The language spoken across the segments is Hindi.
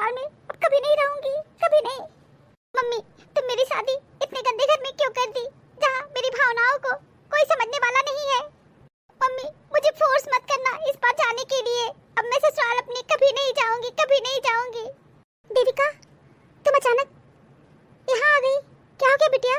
ससुराल में अब कभी नहीं रहूंगी, कभी नहीं। मम्मी, तुम मेरी शादी इतने गंदे घर में क्यों कर दी जहाँ मेरी भावनाओं को कोई समझने वाला नहीं है। मम्मी, मुझे फोर्स मत करना इस बार जाने के लिए। अब मैं ससुराल अपने कभी नहीं जाऊंगी, कभी नहीं जाऊंगी। देविका, तुम अचानक यहाँ आ गई, क्या हो गया बिटिया?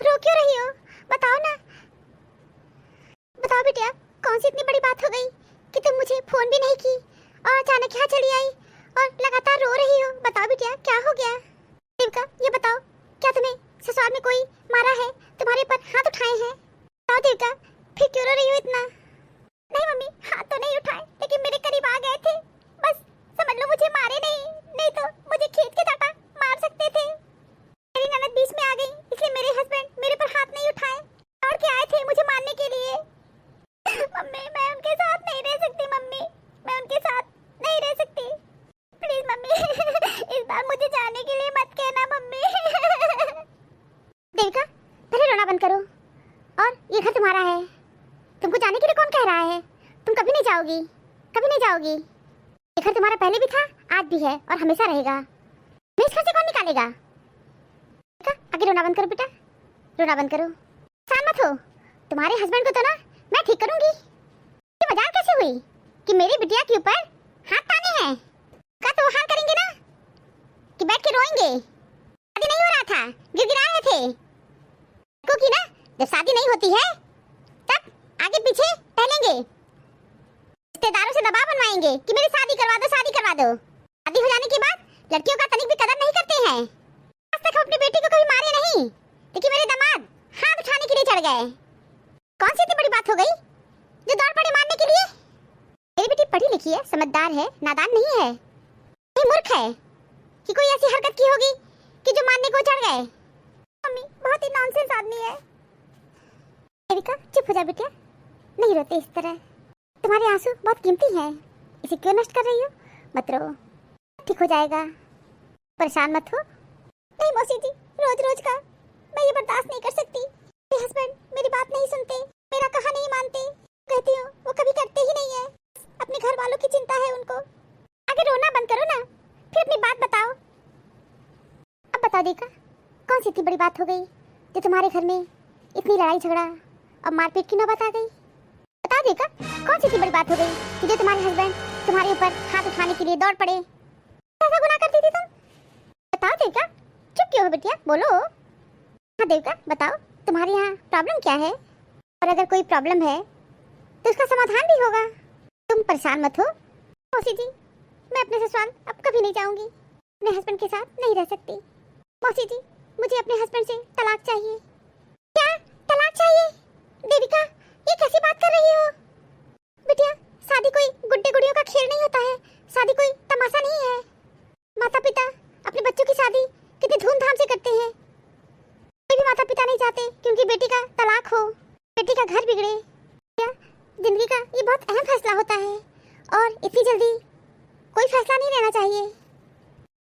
रो क्यों रही हो? बताओ ना, बताओ बिटिया, कौन सी इतनी बड़ी बात हो गई कि तुम मुझे फोन भी नहीं की और अचानक यहाँ चली आई और लगातार रो रही हो? बताओ बिटिया, क्या हो गया? देविका, ये बताओ, क्या तुम्हें ससुराल में कोई मारा है, तुम्हारे पर हाथ उठाए हैं? बताओ देविका, फिर क्यों रो रही हो इतना? नहीं मम्मी, हाथ तो नहीं उठाए, लेकिन मेरे करीब आ गए थे। बस समझ लो मुझे मारे नहीं तो मुझे खींच के चाटा मार सकते थे। मेरी ननद बीच में आ गई, इसलिए मेरे हस्बैंड मेरे पर हाथ नहीं उठाए, दौड़ के आए थे मुझे मारने के लिए। मम्मी, मैं उनके साथ नहीं रह सकती। मम्मी, मैं उनके साथ नहीं रह सकती। प्लीज मम्मी, इस बार मुझे जाने के लिए मत कहना मम्मी। देविका, पहले रोना बंद करो। और ये घर तुम्हारा है, तुमको जाने के लिए कौन कह रहा है? तुम कभी नहीं जाओगी, कभी नहीं जाओगी। ये घर तुम्हारा पहले भी था, आज भी है और हमेशा रहेगा। मैं इस घर से कौन निकालेगा? आगे रोना बंद करो बेटा, रोना बंद करो। शांत मत हो। तुम्हारे हस्बैंड को तो ना मैं ठीक करूंगी। ये मजाक कैसे हुई कि मेरी बिटिया के ऊपर हाथ ताने हैं? का तो हाल करेंगे ना कि बैठ के रोएंगे? शादी नहीं हो रहा था, गिड़गिड़ा रहे थे। क्योंकि ना जब शादी नहीं होती है तब आगे पीछे टहलेंगे, रिश्तेदारों से दबाव बनवाएंगे कि मेरी शादी करवा दो, शादी करवा दो। शादी हो जाने के बाद लड़कियों का तनिक भी कदर नहीं करते हैं। आज तक हम अपनी बेटी को कभी मारे नहीं, लेकिन मेरे दामाद हाथ उठाने के लिए चढ़ गए। कौन सी इतनी बड़ी बात हो गई जो दौड़ पड़े मारने के लिए? मेरी बेटी पढ़ी लिखी है, समझदार है, नादान नहीं है, नहीं मूर्ख है कि कोई ऐसी हरकत की होगी कि जो मारने को चढ़ गए। मम्मी, बहुत ही नॉनसेंस आदमी है। देविका, चुप हो जा बेटा, नहीं रोते इस तरह। तुम्हारे आंसू बहुत कीमती हैं, इसे क्यों नष्ट कर रही हो? मत रो, ठीक हो जाएगा, परेशान मत हो। नहीं मौसी जी, रोज रोज का मैं ये बर्दाश्त नहीं कर सकती। मेरे हस्बैंड मेरी बात नहीं सुनते, मेरा कहा नहीं मानते। कहती हूँ वो कभी करते ही नहीं है, अपने घर वालों की चिंता है उनको। आगे रोना बंद करो ना, फिर अपनी बात बताओ। अब बता देगा, कौन सी इतनी बड़ी बात हो गई जो तुम्हारे घर में इतनी लड़ाई झगड़ा और मारपीट की नौबत आ गई? बता देगा, कौन सी इतनी बड़ी बात हो गई कि जो तुम्हारे हस्बैंड तुम्हारे ऊपर हाथ उठाने के लिए दौड़ पड़े? ऐसा गुनाह करती थी तुम? बताओ देगा, चुप क्यों हो बेटिया, बोलो। हाँ देविका, बताओ तुम्हारे यहाँ प्रॉब्लम क्या है, और अगर कोई प्रॉब्लम है तो उसका समाधान भी होगा। तुम परेशान मत हो। मौसी जी, मैं अपने ससुराल अब कभी नहीं जाऊंगी, अपने हस्बैंड के साथ नहीं रह सकती। मौसी जी, मुझे अपने हस्बैंड से तलाक चाहिए। क्या तलाक चाहिए? देविका, ये कैसी बात कर रही हो? बिटिया, शादी कोई गुड्डे गुड़ियों का खेल नहीं होता है, शादी कोई तमाशा नहीं है। माता पिता अपने बच्चों की शादी कितनी धूमधाम से करते हैं। कोई भी माता पिता नहीं चाहते कि उनकी बेटी का तलाक हो, बेटी का घर बिगड़े। जिंदगी का ये बहुत अहम फैसला होता है और इतनी जल्दी कोई फैसला नहीं लेना चाहिए।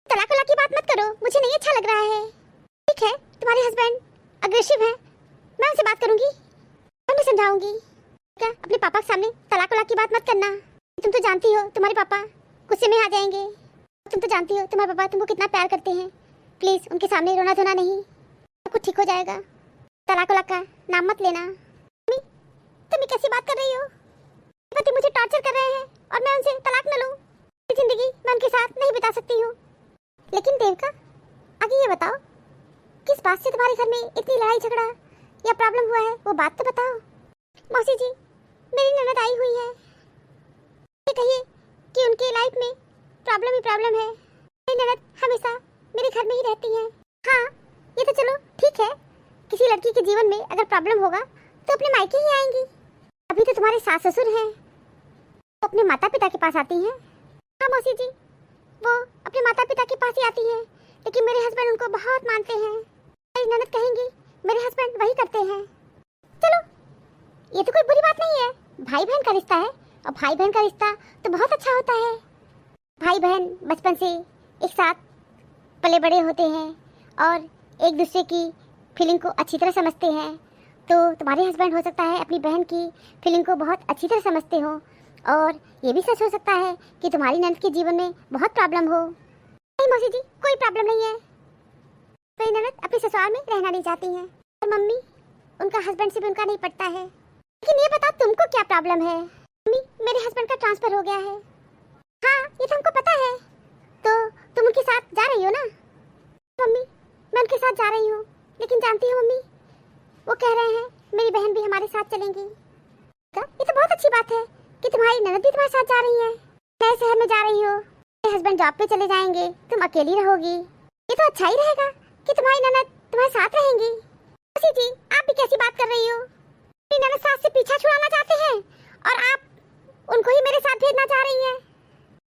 तलाक वलाक की बात मत करो, मुझे नहीं अच्छा लग रहा है। ठीक है, तुम्हारे हस्बैंड अग्रेसिव हैं, मैं उनसे बात करूंगी, उन्हें समझाऊंगी। क्या अपने पापा के सामने तलाक वलाक की बात मत करना। तुम तो जानती हो तुम्हारे पापा गुस्से में आ जाएंगे। तुम तो जानती हो तुम्हारे पापा तुमको कितना प्यार करते हैं। प्लीज उनके सामने रोना धोना नहीं, सब कुछ ठीक हो जाएगा। तलाक वलाक का नाम मत लेना। तुम कैसी बात कर रही हो? पति मुझे टॉर्चर कर रहे हैं और मैं उनसे तलाक न लूं? जिंदगी मैं उनके साथ नहीं बिता सकती हूँ। लेकिन देविका, आगे ये बताओ, किस बात से तुम्हारे घर में इतनी लड़ाई झगड़ा या प्रॉब्लम हुआ है, वो बात तो बताओ। मौसी जी, मेरी ननद आई हुई है, ये कहिए कि उनके लाइफ में प्रॉब्लम ही प्रॉब्लम है। मेरी ननद हमेशा मेरे घर में ही रहती है। हाँ, ये तो चलो ठीक है, किसी लड़की के जीवन में अगर प्रॉब्लम होगा तो अपने मायके ही आएंगी। अभी तो तुम्हारे सास ससुर हैं, वो अपने माता पिता के पास आती हैं। हाँ मौसी जी, वो अपने माता पिता के पास ही आती हैं, लेकिन मेरे हस्बैंड उनको बहुत मानते हैं। मेरी ननद कहेंगी मेरे हस्बैंड वही करते हैं। चलो, ये तो कोई बुरी बात नहीं है, भाई बहन का रिश्ता है और भाई बहन का रिश्ता तो बहुत अच्छा होता है। भाई बहन बचपन से एक साथ पले बड़े होते हैं और एक दूसरे की फीलिंग को अच्छी तरह समझते हैं। तो तुम्हारे हस्बैंड हो सकता है अपनी बहन की फीलिंग को बहुत अच्छी तरह समझते हो, और ये भी सच हो सकता है कि तुम्हारी ननद के जीवन में बहुत प्रॉब्लम हो। नहीं मौसी जी, कोई प्रॉब्लम नहीं है। मेरी ननद अपनी ससुराल में रहना नहीं चाहती हैं और मम्मी, उनका हस्बैंड से भी उनका नहीं पटता है। लेकिन ये बताओ तुमको क्या प्रॉब्लम है? मम्मी, मेरे हस्बैंड का ट्रांसफर हो गया है। हाँ, ये तो हमको पता है। तो तुम उनके साथ जा रही हो ना? मम्मी, मैं उनके साथ जा रही हूँ, लेकिन जानती हो मम्मी, वो कह रहे हैं मेरी बहन भी हमारे साथ चलेंगी। ये तो बहुत अच्छी बात है कि तुम्हारी ननद भी तुम्हारे साथ जा रही है। नए शहर में जा रही हो, मेरे हस्बैंड जॉब पे चले जाएंगे, तुम अकेली रहोगी। ये तो अच्छा ही रहेगा कि तुम्हारी ननद तुम्हारे साथ रहेंगी। मौसी जी, आप भी कैसी बात कर रही हो? मेरी ननद सास से पीछा छुड़ाना चाहते हैं और आप उनको ही मेरे साथ भेजना चाह रही हैं।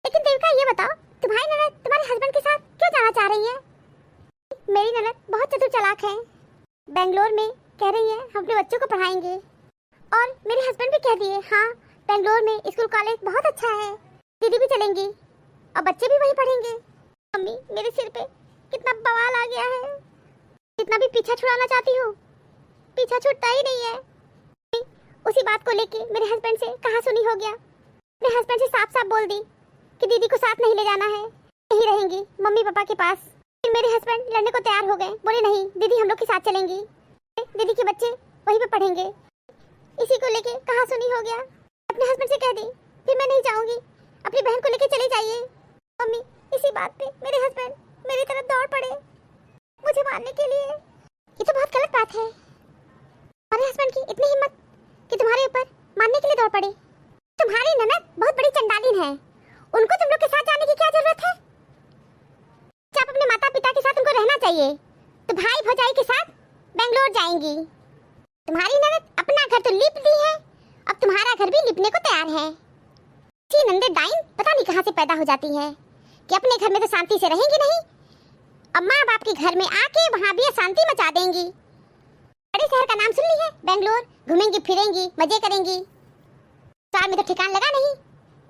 लेकिन देविका, ये बताओ, तुम्हारी ननद तुम्हारे हस्बैंड के साथ क्यों जाना चाह रही है? मेरी ननद बहुत चतुर चालाक है। बेंगलोर में कह रही है हम अपने बच्चों को पढ़ाएंगे, और मेरे हस्बैंड भी कह दिए हाँ, बेंगलोर में स्कूल कॉलेज बहुत अच्छा है, दीदी भी चलेंगी और बच्चे भी वहीं पढ़ेंगे। मम्मी, मेरे सिर पे कितना बवाल आ गया है। जितना भी पीछा छुड़ाना चाहती हूँ, पीछा छूटता ही नहीं है। उसी बात को लेके मेरे हस्बैंड से कहा सुनी हो गया। मेरे हस्बैंड से साफ साफ बोल दी कि दीदी को साथ नहीं ले जाना है, यहीं रहेंगी मम्मी पापा के पास। फिर मेरे हस्बैंड लड़ने को तैयार हो गए, बोले नहीं दीदी हम लोग के साथ चलेंगी, दीदी के बच्चे वहीं पे पढ़ेंगे। इसी को लेके कहा सुनी हो गया। अपने हस्बैंड से कह दी फिर मैं नहीं जाऊंगी, अपनी बहन को लेके चले जाइए। मम्मी, इसी बात पे मेरे हस्बैंड मेरी तरफ दौड़ पड़े मुझे मारने के लिए। ये तो बहुत गलत बात है। हमारे हस्बैंड की इतनी हिम्मत कि तुम्हारे ऊपर मारने के लिए दौड़ पड़े। तुम्हारी ननद बहुत बड़ी चंडालीन है, उनको तुम लोग के साथ जाने की क्या जरूरत है? आप अपने माता पिता के साथ उनको रहना चाहिए, तो भाई भौजाई के साथ बेंगलोर जाएंगी। तुम्हारी ननद अपना घर तो लिप दी है, अब तुम्हारा घर भी लिपने को तैयार है। जी नंदे डाइन पता नहीं कहाँ से पैदा हो जाती है कि अपने घर में तो शांति से रहेंगी नहीं, अब माँ बाप के घर में आके वहाँ भी अशांति मचा देंगी। बड़े शहर का नाम सुन ली है बेंगलोर, घूमेंगी फिरेंगी मजे करेंगी, साल में तो ठिकान लगा नहीं।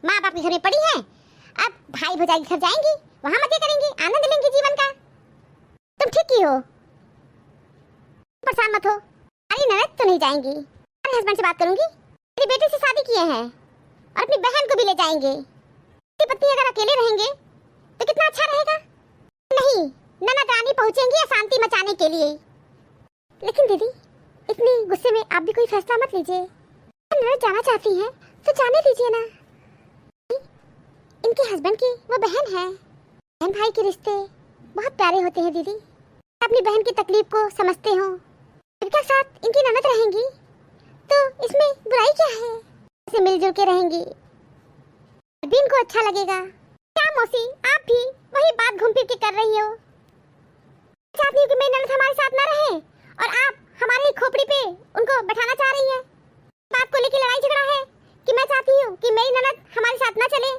माँ बाप के घर में पड़ी है, अब भाई भौजाई के घर जाएंगी, वहाँ मजे करेंगी, आनंद लेंगी जीवन का। तुम ठीक की हो, परेशान मत हो। अरे ननद तो नहीं जाएंगी, अरे हस्बैंड से बात करूंगी, मेरी बेटी से शादी किए हैं और अपनी बहन को भी ले जाएंगे। पति अगर अकेले रहेंगे तो कितना अच्छा रहेगा। नहीं, ननद रानी पहुंचेंगी अशांति मचाने के लिए। लेकिन दीदी, इतनी गुस्से में आप भी कोई फैसला मत लीजिए। ननद जाना चाहती हैं तो जाने दीजिए ना। इनके हस्बैंड की वो बहन है, बहन भाई के रिश्ते बहुत प्यारे होते हैं दीदी। अपनी बहन की तकलीफ को समझते हो, इनके साथ इनकी ननद रहेंगी तो इसमें बुराई क्या है? इसे मिलजुल के रहेंगी, भी इनको अच्छा लगेगा। क्या मौसी, आप भी वही बात घूम फिर के कर रही हो? चाहती हूँ कि मेरी ननद हमारे साथ ना रहे और आप हमारे ही खोपड़ी पे उनको बैठाना चाह रही हैं। बात को लेकर लड़ाई झगड़ा है कि मैं चाहती हूँ कि मेरी ननद हमारे साथ ना चले।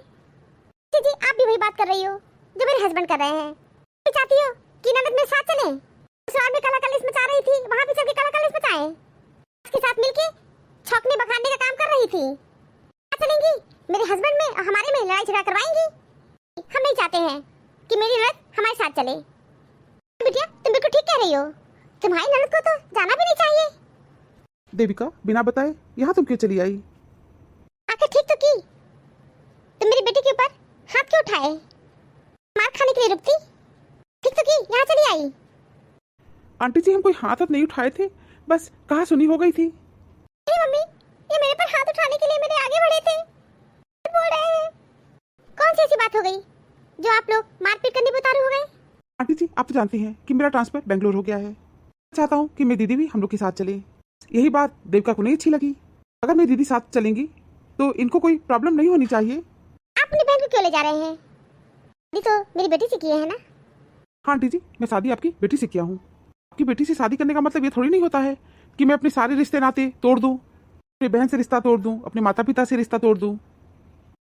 जी जी, आप भी वही बात कर रही हो जो मेरे हस्बैंड कर रहे हैं। मैं चाहती हूँ कि ननद मेरे साथ चले। ससुराल में कला कलेश मचा रही थी, वहाँ भी चल के कला कलेश मचाए, उसके साथ मिलके छौंकने बखाने का काम कर रही थी। चलेंगी मेरे हस्बैंड में और हमारे में लड़ाई झगड़ा करवाएंगी। हम नहीं चाहते हैं कि मेरी ननद हमारे साथ चले। बिटिया, तुम बिल्कुल ठीक कह रही हो, तुम्हारी ननद को तो जाना भी नहीं चाहिए। देविका, बिना बताए यहाँ तुम क्यों चली आई? आखिर ठीक तो की, तुम मेरी बेटी के ऊपर हाथ क्यों उठाए? मार खाने के लिए रुकती? ठीक तो की, यहाँ चली आई। आंटी जी, हम कोई हाथ नहीं उठाए थे, बस कहा सुनी हो गई थी। मम्मी, ये मेरे पर हाथ उठाने के लिए मेरे आगे बढ़े थे, बोल रहे हैं। कौन सी ऐसी बात हो गई जो आप लोग मारपीट करने पर उतारू हो गए? आंटी जी, आप तो जानती हैं कि मेरा ट्रांसफर बेंगलोर हो गया है। चाहता हूँ कि मेरी दीदी भी हम लोग के साथ चले। यही बात देविका को नहीं अच्छी लगी। अगर मेरी दीदी साथ चलेंगी तो इनको कोई प्रॉब्लम नहीं होनी चाहिए। आप अपनी बहन को क्यों ले जा रहे हैं? तो मेरी बेटी से किए है ना? हाँ आंटी जी, मैं शादी आपकी बेटी से किया हूँ। आपकी बेटी से शादी करने का मतलब ये थोड़ी नहीं होता है कि मैं अपने सारे रिश्ते नाते तोड़ दूँ, अपनी बहन से रिश्ता तोड़ दूँ, अपने माता पिता से रिश्ता तोड़ दूँ।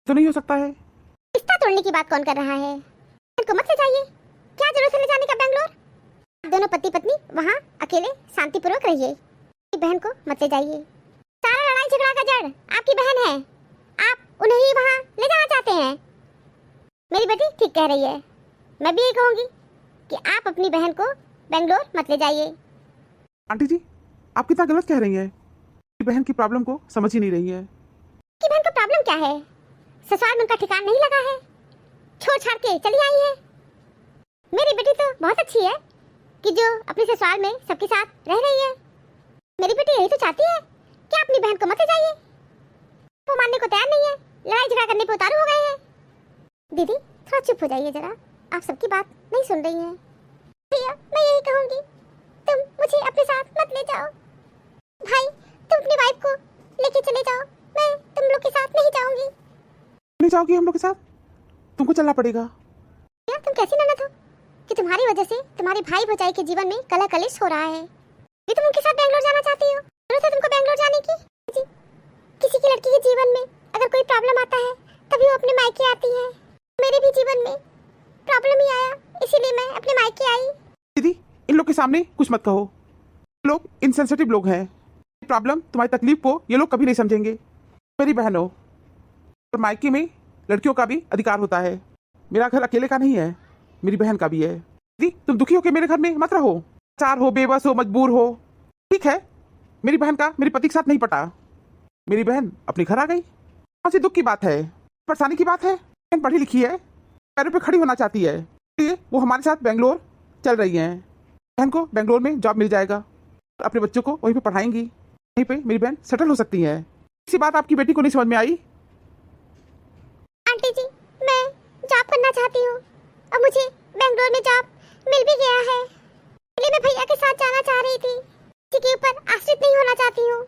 तो नहीं हो सकता है। रिश्ता तोड़ने की बात कौन कर रहा है? इनको मत ले जाइए, क्या जरूरत है ले जाने का बेंगलोर? दोनों पति पत्नी वहाँ अकेले शांतिपूर्वक रहिए, बहन को मत ले जाइए। सारा लड़ाई झगड़ा का जड़ आपकी बहन है, आप उन्हें ही वहाँ ले जाना चाहते हैं। मेरी बेटी ठीक कह रही है, मैं भी यही कहूँगी कि आप अपनी बहन को बेंगलोर मत ले जाइए। आंटी जी, आप कितना गलत कह रही हैं। मेरी बहन की प्रॉब्लम को समझ ही नहीं रही है। कि बहन का प्रॉब्लम क्या है? ससुराल में उनका ठिकाना नहीं लगा है, छोड़ छाड़ के चली आई है। मेरी बेटी तो बहुत अच्छी है कि जो अपने ससुराल में सबके साथ रह रही है। मेरी बेटी यही तो चाहती है कि अपनी बहन को मत ले जाइए। वो मानने को तैयार नहीं है, लड़ाई झगड़ा करने पे उतारू हो गए हैं। दीदी थोड़ा चुप हो जाइए जरा, आप सबकी बात नहीं सुन रही हैं। भैया मैं यही कहूंगी, तुम मुझे अपने साथ मत ले जाओ। भाई तुम अपनी वाइफ को लेके चले जाओ, मैं तुम लोग के साथ नहीं जाऊंगी। नहीं जाओगी हम लोग के साथ? तुमको चलना पड़ेगा। भैया तुम कैसी ननद हो कि तुम्हारी वजह से तुम्हारे भाई भौजाई के जीवन में कलह कलेश हो रहा है। ये तुम उनके साथ बैंगलोर जाना चाहती हो? जरूरत है तुमको बैंगलोर जाने की? जी, किसी की लड़की के जीवन में अगर कोई प्रॉब्लम आता है तभी वो अपने मायके आती है। मेरे भी जीवन में प्रॉब्लम ही आया, इसीलिए मैं अपने मायके आई। दीदी इन लोग के सामने कुछ मत कहो, लोग इनसेंसिटिव लोग हैं। प्रॉब्लम तुम्हारी तकलीफ को ये लोग कभी नहीं समझेंगे। मेरी बहन हो और मायके में लड़कियों का भी अधिकार होता है। मेरा घर अकेले का नहीं है, मेरी बहन का भी है। दीदी तुम दुखी होकर मेरे घर में मत रहो, चार हो, बेबस हो, मजबूर हो। ठीक है, मेरी बहन का मेरे पति के साथ नहीं पटा, मेरी बहन अपने घर आ गई। कौन सी दुख की बात है, परेशानी की बात है? बहन पढ़ी लिखी है, पैरों पे खड़ी होना चाहती है, इसलिए वो हमारे साथ बेंगलोर चल रही हैं। बहन को बेंगलोर में जॉब मिल जाएगा और अपने बच्चों को वहीं पे पढ़ाएंगी। वहीं पे मेरी बहन सेटल हो सकती है। इसी बात आपकी बेटी को नहीं समझ में आई? आंटी जी मैं जॉब करना चाहती हूँ और मुझे बेंगलोर में जॉब मिल भी गया है, इसलिए मैं भैया के साथ जाना चाह रही थी। किसी के ऊपर आश्रित नहीं होना चाहती हूँ।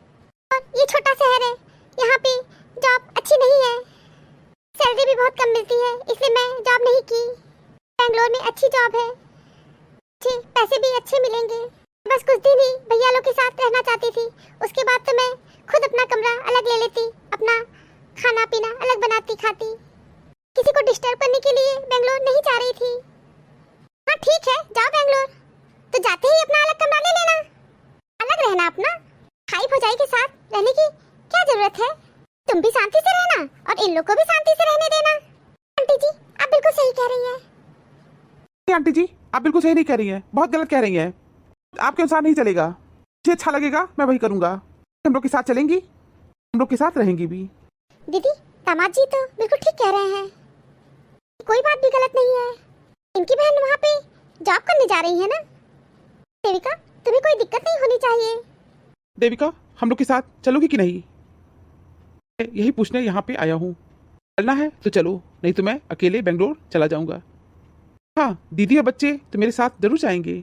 और ये छोटा शहर है, यहाँ पे जॉब अच्छी नहीं है, सैलरी भी बहुत कम मिलती है, इसलिए मैं जॉब नहीं की। बेंगलोर में अच्छी जॉब है, अच्छे पैसे भी अच्छे मिलेंगे। बस कुछ दिन ही भैया लोग के साथ रहना चाहती थी, उसके बाद तो मैं खुद अपना कमरा अलग ले लेती, अपना खाना पीना अलग बनाती खाती। किसी को डिस्टर्ब करने के लिए बेंगलोर नहीं जा रही थी। हाँ ठीक है, जाओ बेंगलोर, तो जाते ही अपना अलग कमरा ले लेना, अलग रहना अपना। भाई भौजाई के साथ रहने की क्या जरूरत है? तुम भी शांति से रहना और इन लोग को भी शांति से रहने देना। आंटी जी आप बिल्कुल सही कह रही हैं। नहीं आंटी जी आप बिल्कुल सही नहीं कह रही हैं, बहुत गलत कह रही हैं। आपके अनुसार नहीं चलेगा, मुझे अच्छा लगेगा मैं वही करूंगा। हम लोग के साथ चलेंगी, हम लोग के साथ रहेंगी भी। दीदी दामाद जी तो बिल्कुल ठीक कह रहे हैं, कोई बात भी गलत नहीं है। इनकी बहन वहाँ पे जॉब करने जा रही है ना। देविका तुम्हें कोई दिक्कत नहीं होनी चाहिए। देविका हम लोग के साथ चलोगी कि नहीं, यही पूछने यहाँ पे आया हूँ। चलना है तो चलो, नहीं तो मैं अकेले बेंगलोर चला जाऊंगा। हाँ दीदी और बच्चे तो मेरे साथ जरूर जाएंगे।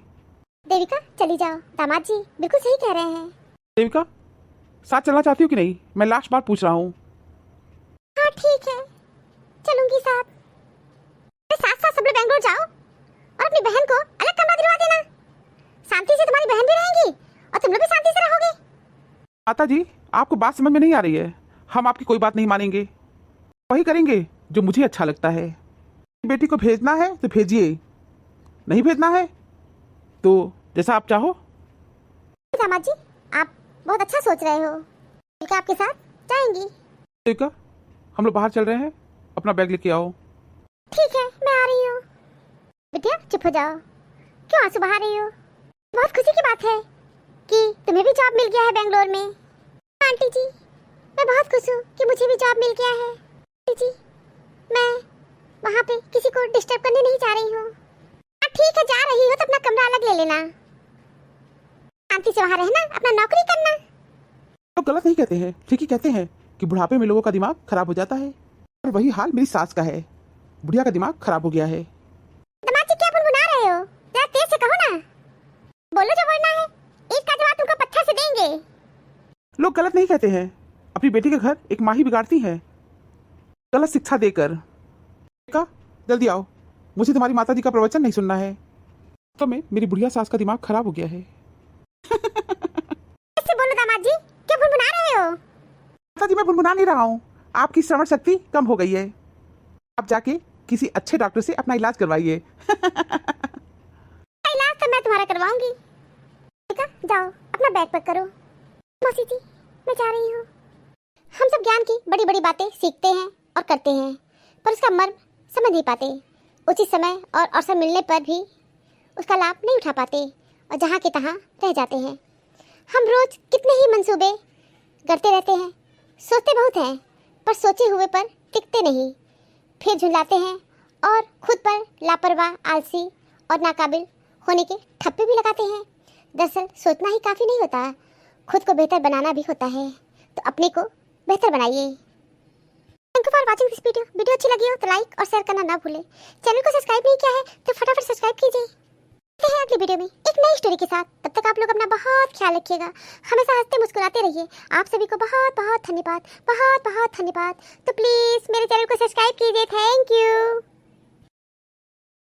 देविका चली जाओ, दामाद जी बिल्कुल सही कह रहे हैं। देविका साथ चलना चाहती हो कि नहीं, मैं लास्ट बार पूछ रहा हूँ। हाँ ठीक है चलूंगी साथ। साथ साथ सब लोग बेंगलोर जाओ और अपनी बहन को अलग कमरा दिलवा देना, शांति से तुम्हारी बहन भी रहेंगी और तुम लोग भी शांति से रहोगे। माता जी आपको बात समझ में नहीं आ रही है, हम आपकी कोई बात नहीं मानेंगे, वही करेंगे जो मुझे अच्छा लगता है। बेटी को भेजना है तो भेजिए, नहीं भेजना है तो जैसा आप चाहो। दामाद जी आप बहुत अच्छा सोच रहे हो, देविका आपके साथ जाएंगी। देविका हम लोग बाहर चल रहे हैं, अपना बैग लेके आओ। ठीक है मैं आ रही हूँ। बिटिया चुप हो जाओ, क्यों आंसू बहा रही हो? बहुत खुशी की बात है कि तुम्हें भी जॉब मिल गया है बेंगलोर में। आंटी जी मैं बहुत खुश हूँ कि मुझे भी जॉब मिल गया है। आंटी जी मैं वहाँ पे किसी को डिस्टर्ब करने नहीं जा रही हूँ। ठीक है जा रही हो तो अपना कमरा अलग ले लेना, शांति से वहाँ रहना, अपना नौकरी करना। तो गलत नहीं कहते हैं, ठीक ही कहते हैं कि बुढ़ापे में लोगों का दिमाग खराब हो जाता है, और वही हाल मेरी सास का है, बुढ़िया का दिमाग खराब हो गया है। दामाद जी क्या बुनबुना रहे हो, जरा तेज से कहो ना, बोलो जो बोलना है, एक का जवाब तुमको पत्थर से देंगे। लोग गलत नहीं कहते हैं, अपनी बेटी का घर एक माँ ही बिगाड़ती है गलत शिक्षा देकर। देखा जल्दी आओ, मुझे तुम्हारी माता जी का प्रवचन नहीं सुनना है। तो मैं मेरी बुढ़िया सास का दिमाग खराब हो गया है। ऐसे बोलो दामाद जी, क्यों बुनबुना रहे हो? माता जी मैं बुनबुना नहीं रहा हूँ, आपकी श्रवण शक्ति कम हो गई है, आप जाके किसी अच्छे डॉक्टर से अपना इलाज करवाइए। इलाज तो मैं तुम्हारा करवाऊंगी। देखा जाओ अपना बैग पैक करो। मौसी जी मैं जा रही हूँ। हम सब ज्ञान की बड़ी बड़ी बातें सीखते हैं और करते हैं, पर उसका मर्म समझ नहीं पाते। उचित समय और अवसर मिलने पर भी उसका लाभ नहीं उठा पाते और जहाँ के तहाँ रह जाते हैं। हम रोज कितने ही मंसूबे करते रहते हैं, सोचते बहुत हैं, पर सोचे हुए पर टिकते नहीं, फिर झुंझलाते हैं और खुद पर लापरवाह, आलसी और नाकाबिल होने के ठप्पे भी लगाते हैं। दरअसल सोचना ही काफ़ी नहीं होता, खुद को बेहतर बनाना भी होता है। तो अपने को बेहतर बनाइए। Thank you for watching this video. Video अच्छी लगी हो तो लाइक और शेयर करना ना भूलें। चैनल को सब्सक्राइब नहीं किया है तो फटाफट सब्सक्राइब कीजिए। मिलते हैं अगली वीडियो में एक नई स्टोरी के साथ। तब तक आप लोग अपना बहुत ख्याल रखिएगा, हमेशा हंसते मुस्कुराते रहिए। आप सभी को बहुत बहुत धन्यवाद, बहुत बहुत धन्यवाद। तो प्लीज़ मेरे चैनल को सब्सक्राइब कीजिए। Thank you.